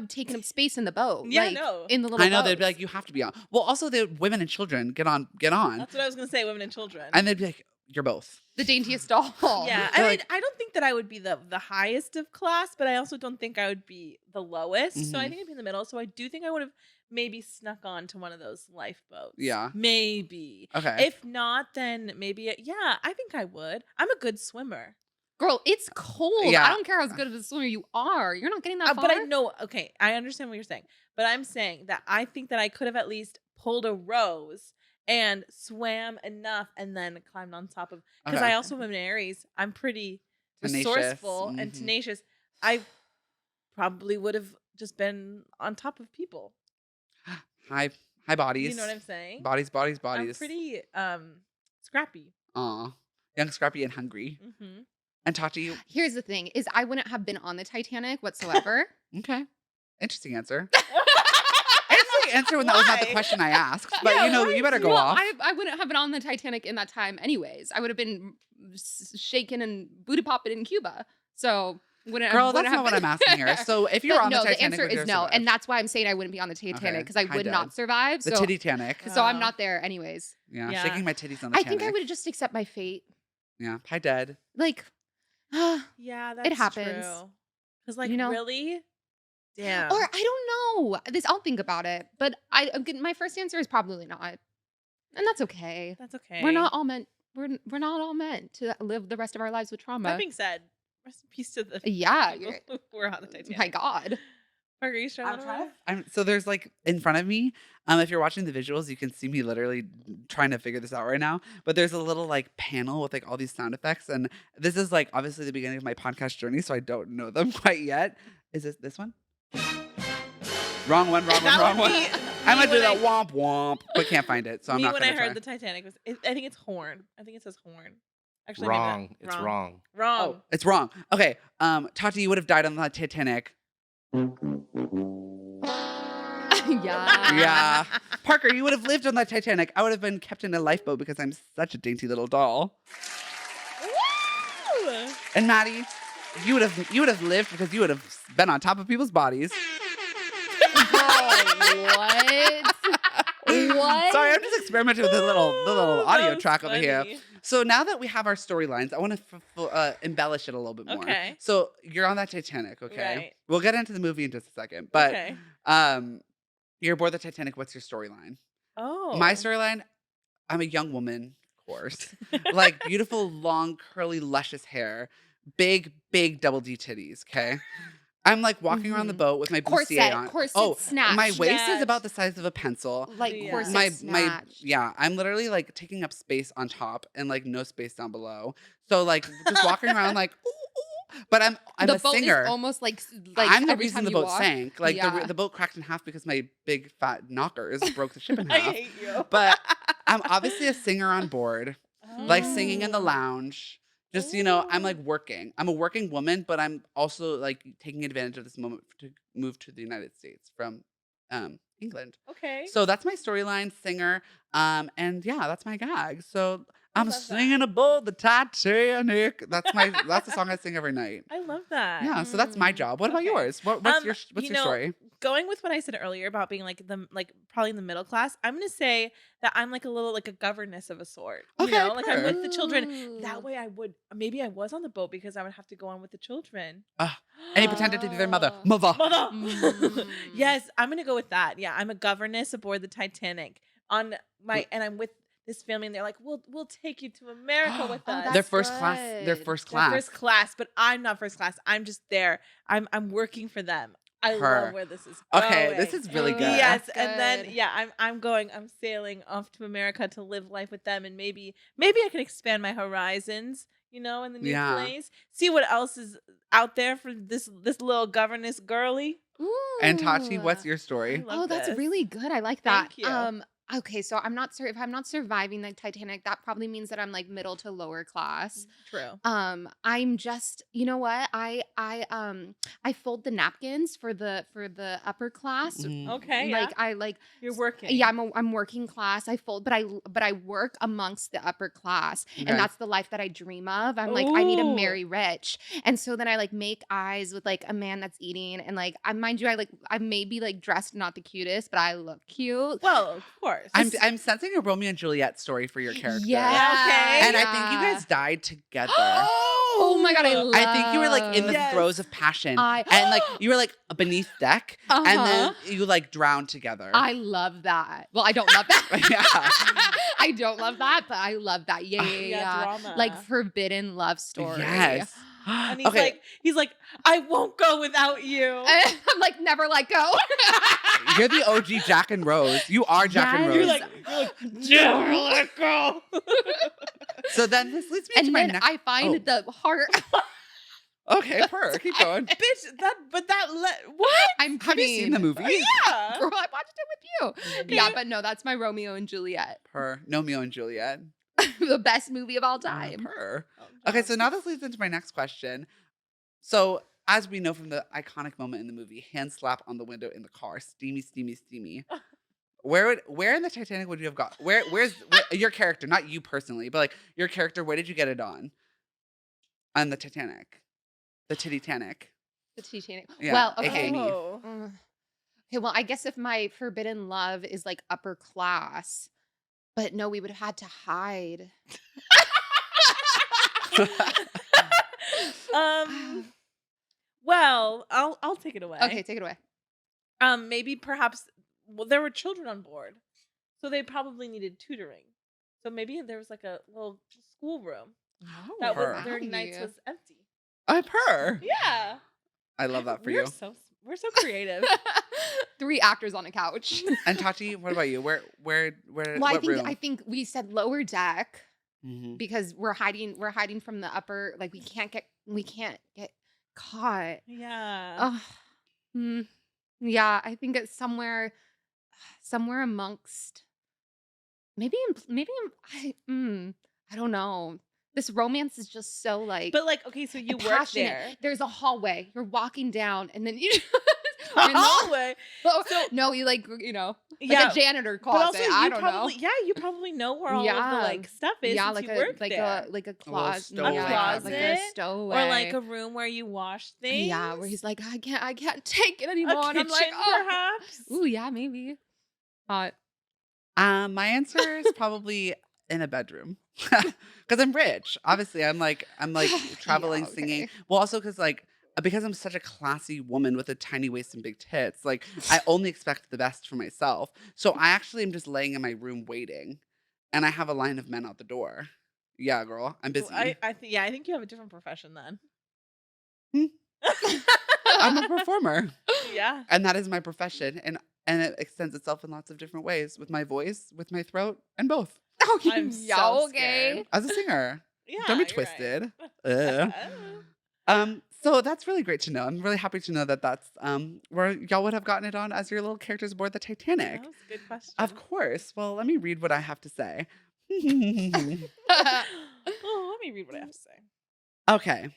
taken up space in the boat. Yeah, like, no. in the little I know they'd be boats. like, you have to be on. Well, also the women and children get on, That's what I was gonna say, women and children. and they'd be like, you're both. the daintiest doll. Yeah, I They're mean, like- I don't think that I would be the highest of class, but I also don't think I would be the lowest. So I Mhm. think I'd be in the middle. So I do think I would have maybe snuck on to one of those lifeboats. Yeah. Maybe. Okay. If not, then maybe, yeah, I think I would. I'm a good swimmer. Girl, it's cold. Yeah. I don't care how good of a swimmer you are. You're not getting that far. But I know, okay, I understand what you're saying. But I'm saying that I think that I could have at least pulled a Rose and swam enough and then climbed on top of, because Okay. I also am an Aries. I'm pretty Tenacious. resourceful and Mhm. tenacious. I probably would have just been on top of people. High bodies. You know what I'm saying? Bodies. I'm pretty scrappy. Aw. Young, scrappy, and hungry. Mm-hmm. And Tati, Here's the thing: is I wouldn't have been on the Titanic whatsoever. okay. Interesting answer. Interesting answer when that was not the Why? question I asked. But Yeah, you know, you better go Well, off. I wouldn't have been on the Titanic in that time, anyways. I would have been shaking and booty popping in Cuba. So wouldn't Girl, wouldn't that's have not what been- I'm asking here. So if you're But on no, the Titanic, answer would you is have no, survived? and that's why I'm saying I wouldn't be on the Titanic Okay. because I Hi, would Dad. not survive. The So, Titanic. so I'm Oh. not there, anyways. Yeah, Yeah. shaking my titties on the I Titanic. think I would just accept my fate. Yeah, hi, dead. Like, Yeah, that's happens. Because, like, You know? really? Damn. or I don't know. I'll think about it. But again, my first answer is probably not, and that's okay. That's okay. We're not all meant. We're not all meant to live the rest of our lives with trauma. That being said, rest in peace to the Yeah, people you're- who were on the Titanic. my God. Parker, are you struggling? So there's like in front of me. If you're watching the visuals, you can see me literally trying to figure this out right now. But there's a little like panel with like all these sound effects, and this is like obviously the beginning of my podcast journey, so I don't know them quite yet. Is this one? Wrong one. That would be I'm gonna me do when that womp womp, but can't find it, so I'm me not when gonna I try. heard the Titanic was, I think it's horn. I think it says horn. Actually, Wrong. maybe It's not. wrong. Wrong. Oh, it's wrong. Okay, Tati, you would have died on the Titanic. Yeah. Yeah. Parker, you would have lived on the Titanic. I would have been kept in a lifeboat because I'm such a dainty little doll. Woo! And Maddie, you would have lived because you would have been on top of people's bodies. What? What? Sorry, I'm just experimenting with the little That audio was track over here. funny. So now that we have our storylines, I want to embellish it a little bit more. Okay. So you're on that Titanic, okay? Right. We'll get into the movie in just a second, but Okay. you're aboard the Titanic. What's your storyline? Oh. My storyline, I'm a young woman, of course. Like beautiful, long, curly, luscious hair, big, big double D titties, okay? I'm like walking around the boat with my bustier on. Corset snatch. My waist is Snatch. about the size of a pencil. Like Yeah. corset My snatch. yeah, I'm literally like taking up space on top and like no space down below. So like just walking around like ooh, ooh. But I'm the a boat singer. is almost like I'm the every reason time the you boat walk. sank. Like Yeah. the boat cracked in half because my big fat knockers broke the ship in I half. hate you. But I'm obviously a singer on board, like singing in the Oh. lounge. Just, you know, I'm Ooh. like working. I'm a working woman, but I'm also like taking advantage of this moment to move to the United States from England. Okay. So that's my storyline, singer. And yeah, that's my gag. So I'm love that. singing aboard the Titanic. That's the song I sing every night. I love that. Yeah, so that's my job. What about Okay. yours? What's your you your story? Going with what I said earlier about being like probably in the middle class, I'm gonna say that I'm like a little like a governess of a sort. You Okay, know, like I'm sure. with the children. Ooh. That way maybe I was on the boat because I would have to go on with the children. And he pretended to be their mother. Oh. Mother. Mother. Mm. Yes, I'm gonna go with that. Yeah, I'm a governess aboard the Titanic and I'm with this family, and they're like, "We'll take you to America with Oh, us." Their that's first class. Their good. first They're class. first class, but I'm not first class. I'm just there. I'm working for them. I Her. love where this is going. Okay, this is really Oh, good. Yes, that's and then good. I'm sailing off to America to live life with them, and maybe I can expand my horizons, you know, in the new Yeah. place. See what else is out there for this little governess girly. And Tati, Ooh. what's your story? I love Oh, that's this. really good. I like that. Thank you. Okay, so if I'm not surviving the Titanic, that probably means that I'm like middle to lower class. True. I'm just, you know what? I fold the napkins for the upper class. Mhm. Okay, Like you're working. yeah, I'm working class. I fold, but I work amongst the upper class, Okay. and that's the life that I dream of. I'm like, I need to Ooh. marry rich, and so then I like make eyes with like a man that's eating, and like I mind you, I may be like dressed not the cutest, but I look cute. Well, of course. I'm sensing a Romeo and Juliet story for your character. Yeah. Okay. And I think you guys died together. Oh my god, I think you were like in the Yes. throes of passion. I- and like you were like beneath deck and then Uh-huh. you like drowned together. I love that. Well, I don't love that. Yeah. I don't love that, but I love that. Yeah, yeah, yeah. drama. Like forbidden love story. Yes. And Okay. he's like, I won't go without you. I'm like, never let go. You're the OG Jack and Rose. You are Jack and Yes. Rose. You're like, never let go. So then this leads me to And my then next. I find the heart. Okay, per. Keep going. Bitch, what? I'm Have you seen the movie? Yeah. Girl, I watched it with you. Okay. Yeah, but no, that's my Romeo and Juliet. Per. Romeo and Juliet. The best movie of all time. Per. Okay, so now this leads into my next question. So, as we know from the iconic moment in the movie, hand slap on the window in the car, steamy, steamy, steamy. Where in the Titanic would you have got? Where's your character, not you personally, but like your character? Where did you get it on? On the Titanic, the Titanic. The Titanic. Yeah, Well, aka okay. me. Oh. Okay, well, I guess if my forbidden love is like upper class, but no, we would have had to hide. Well, I'll take it away. Okay, take it away. Maybe perhaps there were children on board, so they probably needed tutoring. So maybe there was like a little schoolroom that was Her. during nights was empty. I'm her. Yeah, I love that for we're you. we're so creative. 3 actors on a couch. And Tati, what about you? Where? Well, What room? I think we said lower deck Mhm. because we're hiding from the upper. Like we can't get caught. Yeah. Oh, yeah. I think it's somewhere amongst. I don't know. This romance is just so like. But like, okay, so you work passionate. there. There's a hallway. You're walking down, and then you. A hallway. No, you like like Yeah. a janitor But closet. also, I don't know. you probably know where all of Yeah. the like stuff is. Yeah, since like you work a there. closet, stowaway like a cabinet, stowaway, or like a room where you wash things. yeah, where he's like, I can't take it anymore, a and I'm kitchen, like, oh, perhaps. ooh, yeah, maybe. My answer is probably in a bedroom because I'm rich. Obviously, I'm like traveling, Yeah, singing. okay. Well, also because I'm such a classy woman with a tiny waist and big tits. Like I only expect the best for myself. So I actually am just laying in my room waiting, and I have a line of men out the door. Yeah, girl, I'm Well, I busy. I think I think you have a different profession then. Hmm, I'm a performer, Yeah. and that is my profession, and it extends itself in lots of different ways with my voice, with my throat, and both. Okay, I'm yeah, so okay. scared. As a singer. Don't be Yeah, you're right. twisted. Ugh. So that's really great to know. I'm really happy to know that that's where y'all would have gotten it on as your little characters aboard the That Titanic. was a good Of question. course. Well, let me read what I have to say. Oh, let me read what I have to say. Okay.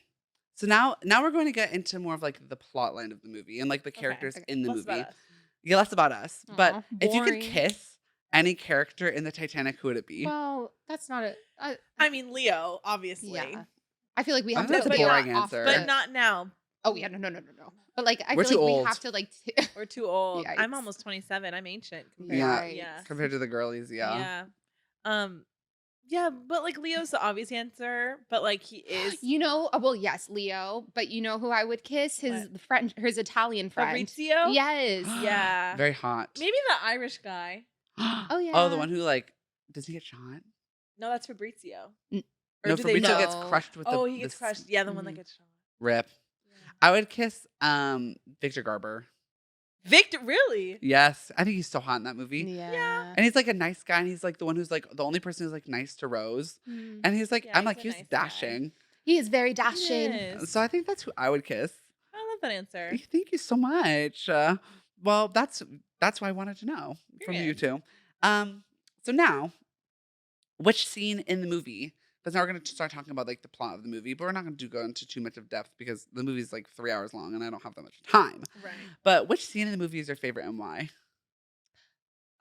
So now we're going to get into more of like the plot line of the movie and like the Okay. characters Okay. in the Less about movie. us. Yeah, less about us. But Aw, if you could boring. kiss any character in the Titanic, who would it be? Well, that's not a. I mean, Leo, obviously. Yeah. I feel like we I have think to that's a get boring that off answer. But the. not now. Oh yeah, no. But like, I We're feel too like we old. have to like. We're too old. I'm Yikes. almost 27. I'm ancient compared. Yeah. Yikes. Yeah. Compared to the girlies, yeah. Yeah. Um. Yeah, but like Leo's the obvious answer, but like he is Well, yes, Leo, but you know who I would kiss? His What? friend, his Italian friend. Fabrizio. Yes. Yeah. Very hot. Maybe the Irish guy. Oh Oh, yeah. the one who like does he get shot? No, that's Fabrizio. N- Or No, do Fabrizio they gets No. crushed with Oh, the he gets the crushed. Yeah, the one that Mhm. gets shot. rip. Yeah. I would kiss Victor Garber. Victor, really? Yes, I think he's so hot in that movie. Yeah. And he's like a nice guy, and he's like the one who's like the only person who's like nice to Rose. Mm. And he's like, Yeah, I'm he's like, a he's nice guy. dashing. He is very He dashing. is. So I think that's who I would kiss. I love that answer. Thank you so much. Well, that's what I wanted to know from you Period. two. So now, which scene in the movie? Because now we're going to start talking about like the plot of the movie, but we're not going to go into too much of depth because the movie's like 3 hours long and I don't have that much time. Right. But which scene in the movie is your favorite and why?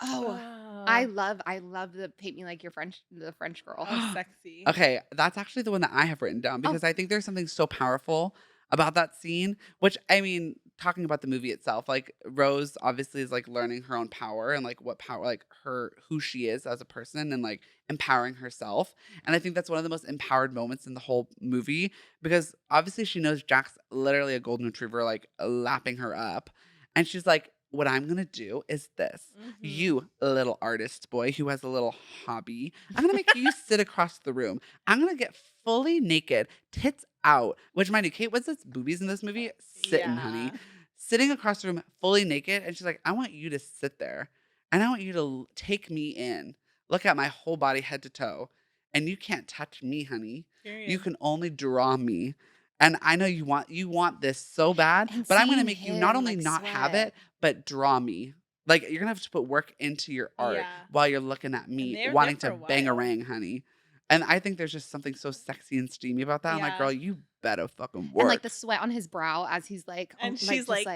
Oh, I love the paint me like your the French girl. Oh, sexy. Okay, that's actually the one that I have written down because I think there's something so powerful about that scene, which I mean, talking about the movie itself, like Rose obviously is like learning her own power and like what power, like who she is as a person and like empowering herself. And I think that's one of the most empowered moments in the whole movie because obviously she knows Jack's literally a golden retriever, like lapping her up. And she's like, what I'm going to do is this. Mhm. You little artist boy who has a little hobby, I'm going to make you sit across the room. I'm going to get fully naked, tits out, which mind you, Kate Winslet's boobies in this movie, sitting, honey. Yeah. Sitting across the room, fully naked. And she's like, I want you to sit there and I want you to take me in. Look at my whole body, head to toe. And you can't touch me, honey. Period. You can only draw me. And I know you want this so bad, And but I'm going to seeing make you not him, only like, not have sweat. it, but draw me. Like you're gonna have to put work into your art Yeah. while you're looking at And me they were wanting there to for a bang a while. rang, honey. And I think there's just something so sexy and steamy about that. I'm like, Yeah. girl, you better fucking work. And like the sweat on his brow as he's like, And just she's like,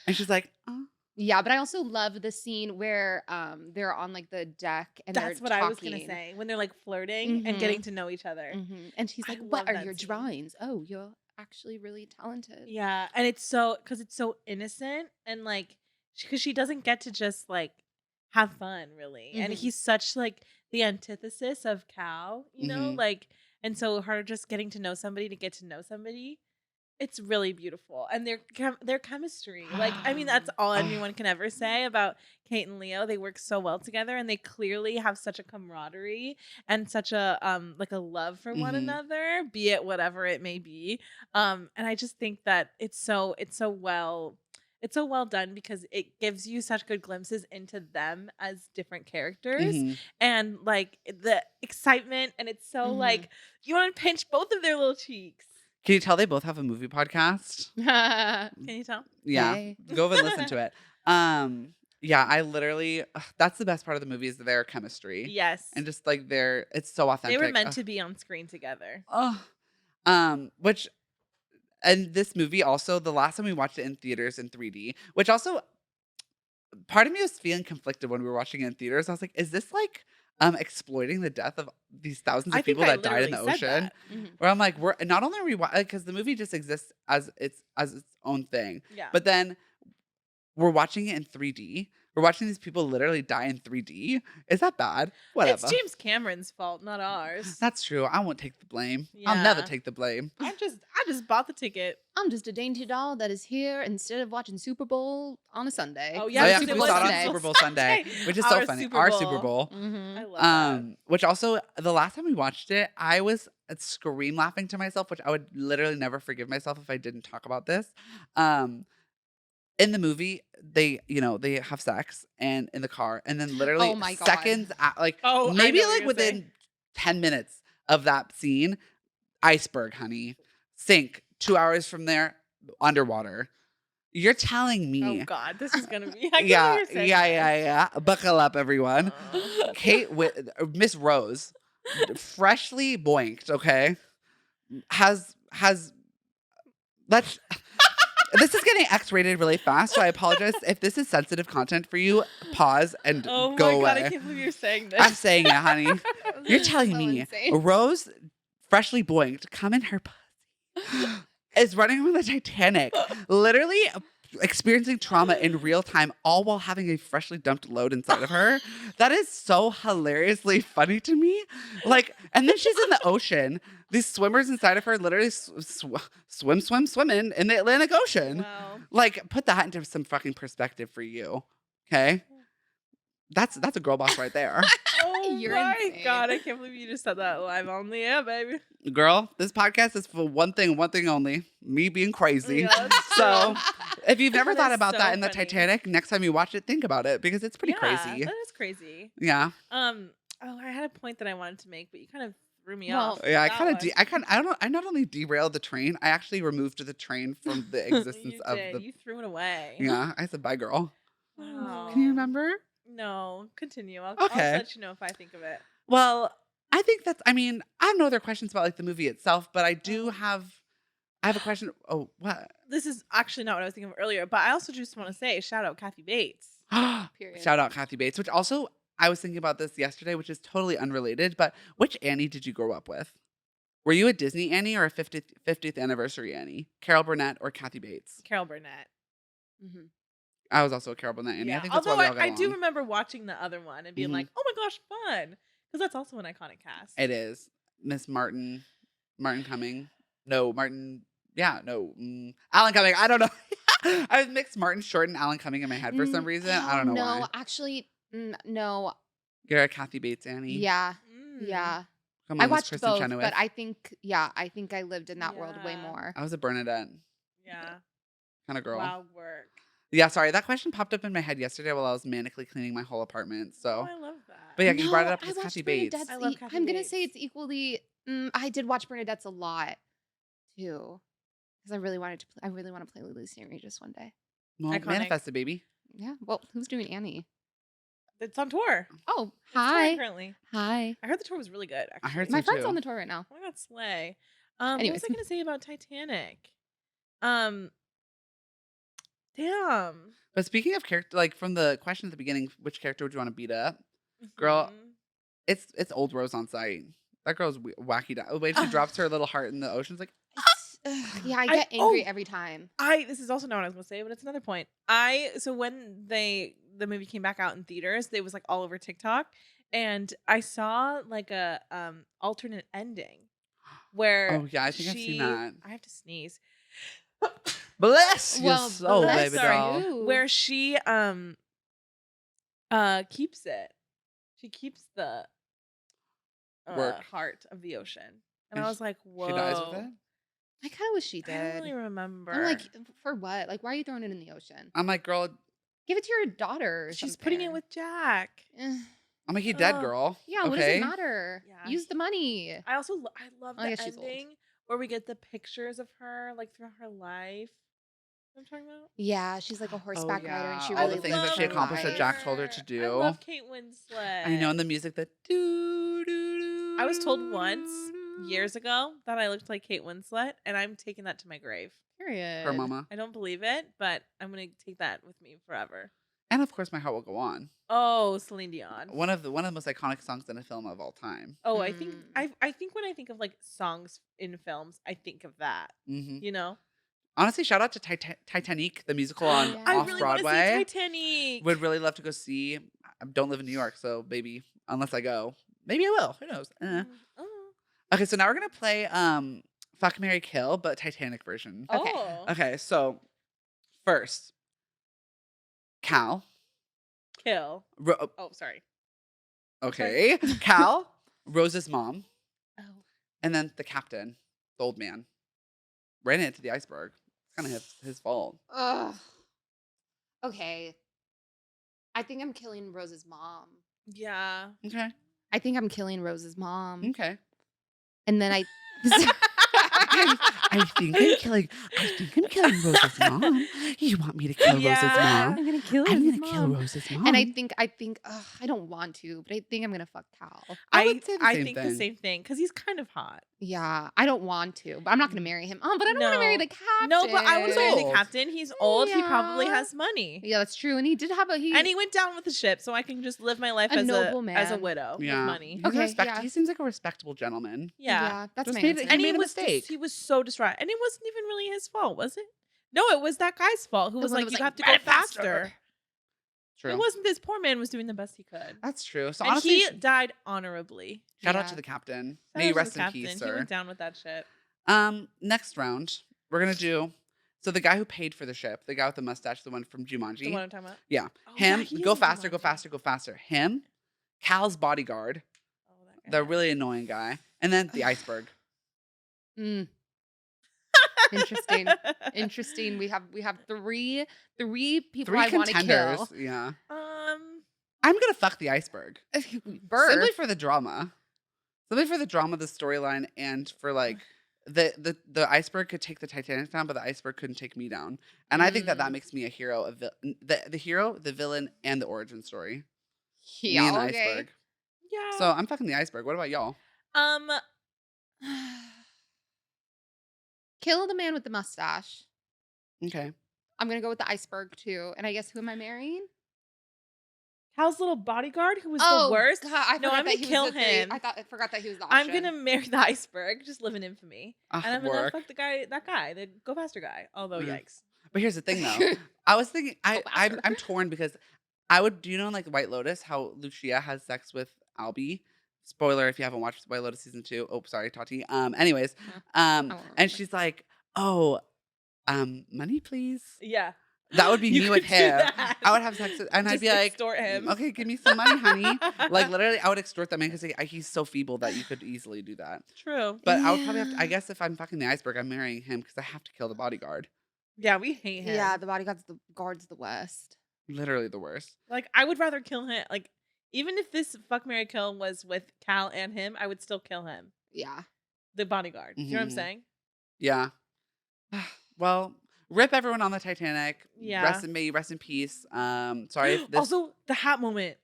and she's like, oh. yeah. But I also love the scene where they're on like the deck and that's they're what I was gonna talking. say when they're like flirting and Mhm. getting to know each other. And she's I like, love "What are that your scene. drawings? Oh, you're actually really talented." Yeah, and it's so because it's so innocent and like because she doesn't get to just like have fun really, and Mhm. he's such like the antithesis of Cal, Mhm. like, and so her just getting to know somebody to get to know somebody. It's really beautiful, and their chemistry. Like, I mean, that's all anyone can ever say about Kate and Leo. They work so well together, and they clearly have such a camaraderie and such a like a love for one Mhm. another, be it whatever it may be. And I just think that it's so well done because it gives you such good glimpses into them as different characters Mhm. and like the excitement, and it's so Mhm. like you want to pinch both of their little cheeks. Can you tell they both have a movie podcast? Can you tell? Yeah. Hey. Go over and listen to it. Yeah, I literally that's the best part of the movie is their chemistry. Yes. And just like it's so They authentic. were meant to be on screen together. Which and this movie also the last time we watched it in theaters in 3D, which also part of me was feeling conflicted when we were watching it in theaters. I was like, is this like exploiting the death of these thousands of people that died in the ocean? Mhm. Where I'm like, we're not only are we because the movie just exists as its own thing, Yeah. but then we're watching it in 3D. We're watching these people literally die in 3D. Is that bad? It's Whatever. James Cameron's fault, not ours. That's true. I won't take the blame. I'll never Yeah. take the blame. I just bought the ticket. I'm just a dainty doll that is here instead of watching Super Bowl on a Sunday. Oh, 'cause yeah, Oh it's yeah, because because it we was saw it on Sunday. Super Bowl Sunday, which is so Our funny. Super Our Bowl. Super Bowl. Mm-hmm. I love that. Which also the last time we watched it, I was scream laughing to myself, which I would literally never forgive myself if I didn't talk about this. In the movie, they have sex and in the car, and then literally Oh my God. seconds, like Oh, I maybe know what like you're saying. within 10 minutes of that scene, iceberg, honey, sink. 2 hours from there, underwater. You're telling me? Oh God, this is gonna be. I Yeah, can't believe yeah, you're saying yeah, yeah. Buckle up, everyone. this. Kate, Miss Rose, freshly boinked. Okay, has let's. This is getting X-rated really fast, so I apologize if this is sensitive content for you. Pause and Oh go my God, away. I can't believe you're saying this. I'm saying it, honey. You're telling So me insane. Rose, freshly boinked, come in her pussy, is running on the Titanic, literally experiencing trauma in real time, all while having a freshly dumped load inside of her. That is so hilariously funny to me. Like, and then she's in the ocean. These swimmers inside of her literally swimming in the Atlantic Ocean. Wow. Like, put that into some fucking perspective for you. Okay? That's a girl boss right there. Oh You're my insane. God, I can't believe you just said that live on the air, baby. Girl, this podcast is for one thing only. Me being crazy. Yeah, that's So true. if you've never That thought is about so that in the funny. Titanic, next time you watch it, think about it because it's pretty crazy. That is crazy. Yeah. Oh, I had a point that I wanted to make, but you kind of threw me Well, off. Yeah, with that one. I not only derailed the train, I actually removed the train from the existence You of did. the You threw it away. Yeah, I said bye girl. Wow. Can you remember? No, continue. I'll Okay. let you know if I think of it. Well, I think I have no other questions about like the movie itself, but I have a question. Oh, what? This is actually not what I was thinking of earlier, but I also just want to say shout out Kathy Bates. Period. Shout out Kathy Bates, which also I was thinking about this yesterday, which is totally unrelated, but which Annie did you grow up with? Were you a Disney Annie or a 50th anniversary Annie? Carol Burnett or Kathy Bates? Carol Burnett. Mm-hmm. I was also a Carol Burnett Annie. I think that's Although why we all got I do along. remember watching the other one and being Mhm. like, oh my gosh, fun. Because that's also an iconic cast. It is. Miss Martin Cumming. No, Martin. Yeah, no. Alan Cumming. I don't know. I mixed Martin Short and Alan Cumming in my head for some reason. I don't know no, why. actually, no. You're a Kathy Bates Annie. Yeah, Mm. yeah. Come I on, Miss watched Kristen both, Chenoweth. but I think I lived in that world way Yeah. more. I was a Bernadette Yeah. kind of girl. Wow, work. Yeah, sorry. That question popped up in my head yesterday while I was manically cleaning my whole apartament. Oh, So, I love that. but yeah, you brought it up I as watched Kathy Bates. Bernadette's I love Kathy I'm gonna say Bates. it's equally. I did watch Bernadette's a lot too, because I really wanted to. I really want to play Lulu's Theory just one day. Well, Iconic. manifested, baby. Yeah. Well, who's doing Annie? It's on tour. Oh, It's touring hi, currently. hi. I heard the tour was really good. Actually. I heard My so friend's too. on the tour right now. Oh my god, slay. What was Anyways. I gonna say about Titanic? Damn. But speaking of character, like from the question at the beginning, which character would you want to beat up? Girl, Mhm. It's old Rose on sight. That girl's wacky. The way she drops her little heart in the ocean, it's like, Yeah, I get angry oh. every time. This is also not what I was gonna say, but it's another point. So when the movie came back out in theaters, it was like all over TikTok, and I saw like a alternate ending where oh yeah, I think I've seen that. I have to sneeze. Bless your Well, soul, bless baby sorry. doll. you. Where she keeps it. She keeps the Work. heart of the ocean, and And I was like, "Whoa!" She dies with it. I kind of wish she I don't did. really remember. I'm like, for what? Like, why are you throwing it in the ocean? I'm like, girl, Give it to your daughter. Or she's putting it something. with Jack. Eh. I'm like, he dead, Oh. girl. Yeah, what does okay? it matter? Yeah. Use the money. I also I love Oh, the yeah, she's old. ending where we get the pictures of her like throughout her life. You know what I'm talking about? Yeah, she's like a horseback rider, and she all really the things that lives she her accomplished that life. Jack told her to do. I love Kate Winslet. I know, and the music that do do do. I was told once years ago that I looked like Kate Winslet, and I'm taking that to my grave. Period. her mama, I don't believe it, but I'm gonna take that with me forever. and of course, my heart will go on. Oh, Celine Dion. One of the most iconic songs in a film of all time. Oh, I think Mm. I think when I think of like songs in films, I think of that. Mm-hmm. You know? Honestly, shout out to Titanic, the musical on yeah. I off really want to see Broadway. Titanic. Would really love to go see. I don't live in New York, so maybe unless I go, maybe I will. Who knows? Oh. Okay, so now we're gonna play Fuck, Marry, Kill, but Titanic version. Okay. Oh. Okay, so first, Cal. Kill. Ro- Oh, sorry. okay, Cal, Rose's mom, Oh. and then the captain, the old man, ran into the iceberg. It's kind of his fault. Ugh. Okay. I think I'm killing Rose's mom. Yeah. Okay, I think I'm killing Rose's mom. okay. And then I I think I'm killing. I think I'm killing Rose's mom. You want me to kill Rose's Yeah. mom? gonna kill I'm Rose's gonna kill mom. Rose's mom. And I think I don't want to, but I think I'm gonna fuck Cal. I would say the I same think thing. the same thing because he's kind of hot. Yeah, I don't want to, but I'm not gonna marry him. But I don't want to marry No. the captain. No, but I want to marry the old. captain. He's old. He probably Yeah. has money. Yeah, that's true. And he did have And he went down with the ship, so I can just live my life A as noble as a man. widow Yeah, with money. He's Okay, respect- yeah. He seems like a respectable gentleman. Yeah. that's Just my made it- answer. he And made he a was mistake. he was so distraught, and it wasn't even really his fault, was it? No, it was that guy's fault who was one like, that "You was have to like, go "Run faster." True. It wasn't. This poor man was doing the best he could, That's true. So and honestly, he died honorably. shout out Yeah. to the captain. Shout May out you to rest the in captain. peace, He sir. went down with that ship. Next round, we're gonna do. So the guy who paid for the ship, the guy with the mustache, the one from Jumanji. The one I'm talking about. Yeah, Oh, him. yeah, he is Go in faster, go Jumanji. faster, go faster. Him, Cal's bodyguard, Oh, that guy. the really annoying guy, and then the iceberg. Mm. Interesting. Interesting. We have three people Three I want to contenders. kill. Yeah, Um, I'm gonna fuck the iceberg. Bird. Simply for the drama. Simply for the drama, the storyline, and for like the iceberg could take the Titanic down, but the iceberg couldn't take me down. And I think that makes me a hero, the hero, the villain, and the origin story. Me and the iceberg. yeah. So I'm fucking the iceberg. What about y'all? um, Kill the man with the mustache. Okay. I'm gonna go with the iceberg too. And I guess who am I marrying? Cal's little bodyguard who was the worst. God, I No, forgot I'm that gonna he was kill the thing. him. I forgot that he was the I'm option. gonna marry the iceberg, just live in infamy, and I'm gonna Work. fuck that guy, the go faster guy. Although, yikes. But here's the thing, though. I was thinking, Go I'm faster. torn because I would. Do you know, in like White Lotus, how Lucia has sex with Albie? Spoiler if you haven't watched White Lotus season 2. Oh, sorry, Tati. Anyways, won't and remember. she's like, "Oh, money, please." Yeah, That would be You me could with do him. that. I would have sex with, and I'd Just be like, extort him. "Okay, give me some money, honey." Like literally, I would extort that man because he's so feeble that you could easily do that. True. But I would probably have to. I Yeah. guess if I'm fucking the iceberg, I'm marrying him because I have to kill the bodyguard. Yeah, we hate him. Yeah, the bodyguard's the guards the West. Literally the worst. Like I would rather kill him. Like even if this fuck Mary kill was with Cal and him, I would still kill him. Yeah. The bodyguard. You know what I'm Mhm. saying? Yeah. Well, rip everyone on the Titanic. Yeah. May you rest in peace. Sorry if this Also, the hat moment.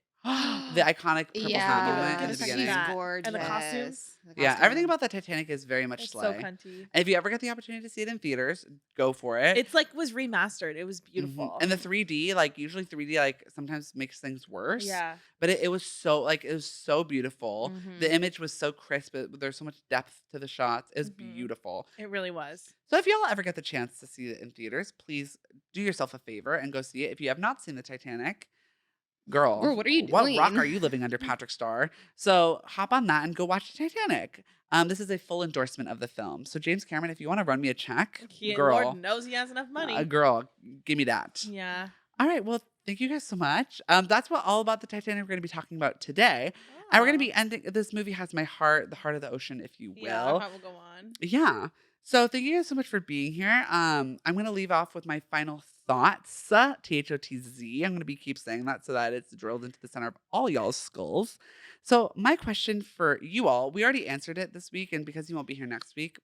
the iconic purple hat moment in the Yes, beginning. that. Gorgeous. And the costumes. The Yeah, everything costume. about the Titanic is very much It's so slay. cunty. If you ever get the opportunity to see it in theaters, go for it. It's like was remastered. It was Mhm. beautiful. And the 3D, like usually 3D, like sometimes makes things worse. yeah. But it was so beautiful. The Mhm. image was so crisp. There's so much depth to the shots. It was Mhm. beautiful. It really was. So if y'all ever get the chance to see it in theaters, please do yourself a favor and go see it. If you have not seen the Titanic, girl, Girl, what are you What rock doing? are you living under, Patrick Starr? So hop on that and go watch the Titanic. This is a full endorsement of the film. So James Cameron, if you want to run me a check, girl, Lord knows he has enough money. girl, give me that. Yeah. All right, well, thank you guys so much. That's what all about the Titanic we're going to be talking about today. And we're going to be ending. This movie has my heart, the heart of the ocean, if you will. Yeah, how will go on. Yeah. So thank you guys so much for being here. I'm going to leave off with my final thoughts. THOTZ. I'm going to keep saying that so that it's drilled into the center of all y'all's skulls. So my question for you all, we already answered it this week, and because you won't be here next week,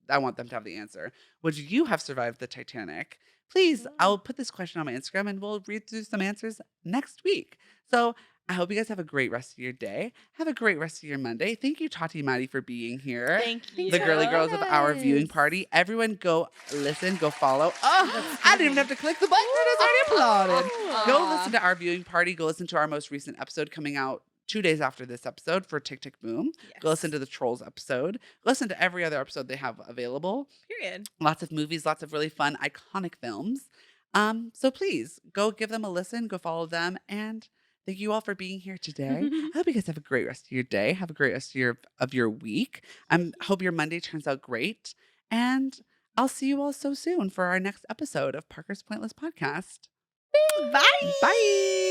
I want them to have the answer. Would you have survived the Titanic? Please, I'll put this question on my Instagram and we'll read through some answers next week. So I hope you guys have a great rest of your day. Have a great rest of your Monday. Thank you, Tati Maddy, for being here. Thank you. The girly girls of our viewing Yes. party. Everyone go listen, go follow. Oh, I didn't even have to click the button. It is already applauded. Go listen to our viewing party. Go listen to our most recent episode coming out 2 days after this episode for Tick Tick Boom. Go listen Yes. to the Trolls episode. Listen to every other episode they have available. Period. Lots of movies, lots of really fun, iconic films. So please go give them a listen, go follow them, and thank you all for being here today. I hope you guys have a great rest of your day. Have a great rest of your week. Hope your Monday turns out great. And I'll see you all so soon for our next episode of Parker's Pointless Podcast. Bye. Bye.